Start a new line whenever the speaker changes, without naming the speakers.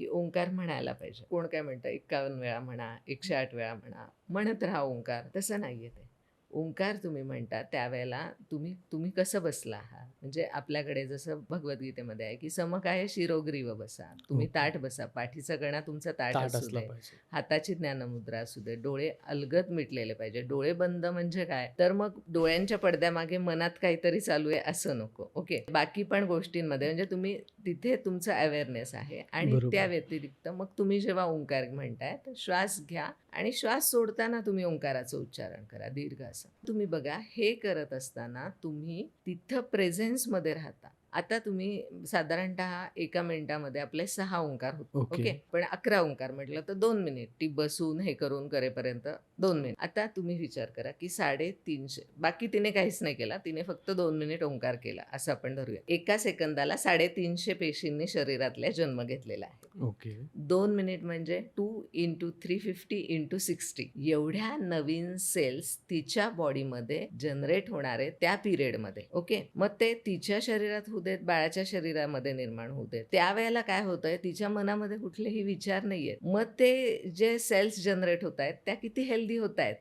की ओंकार म्हणायला पाहिजे. कोण काय म्हणतं 51 वेळा म्हणा, 108 वेळा म्हणा, म्हणत राहा ओंकार. तसं नाहीये ते. ओंकार तुम्ही म्हणता त्यावेळेला तुम्ही तुम्ही कसं बसला आहात. म्हणजे आपल्याकडे जसं भगवद्गीतेमध्ये आहे की समकाय शिरोग्रीव बसा. तुम्ही
ओके.
ताठ बसा. पाठीचा कणा तुमचा ताठ
ताठ
असू
असला
दे.
पाहिजे.
हाताची ज्ञानमुद्रा असू दे. डोळे अलगद मिटलेले पाहिजे. डोळे बंद म्हणजे काय? तर मग डोळ्यांच्या पडद्यामागे मनात काहीतरी चालू आहे असं नको. ओके. बाकी पण गोष्टींमध्ये म्हणजे तुम्ही तिथे तुमचं अवेअरनेस आहे आणि त्या
बरोबर.
व्यतिरिक्त मग तुम्ही जेव्हा ओंकार म्हणताय तर श्वास घ्या आणि श्वास सोडताना तुम्ही ओंकाराचं उच्चारण करा दीर्घ असं. तुम्ही बघा हे करत असताना तुम्ही तिथं प्रेझेन्समध्ये राहता. आता तुम्ही साधारणतः 1 मिनिटामध्ये आपले 6 ओंकार होतात.
ओके.
ओके. पण 11 ओंकार म्हटलं तर 2 मिनिट. ती बसून हे करून करेपर्यंत 2 मिनिट. आता तुम्ही विचार करा की 350 बाकी तिने काहीच नाही केला. तिने फक्त 2 मिनिट ओंकार केला असं आपण धरूया. एका सेकंदाला 350 पेशींनी शरीरातल्या जन्म घेतलेला आहे.
ओके.
2 मिनिट म्हणजे 2 इंटू 350 इंटू 60 एवढ्या नवीन सेल्स तिच्या बॉडीमध्ये जनरेट होणार आहेत त्या पिरियडमध्ये. ओके. मग ते तिच्या शरीरात होऊ देत, बाळाच्या शरीरामध्ये निर्माण होऊ देत. त्यावेळेला काय होतंय तिच्या मनामध्ये कुठलेही विचार नाहीयेत. मग ते जे सेल्स जनरेट होत आहेत त्या किती हेल्दी होत आहेत.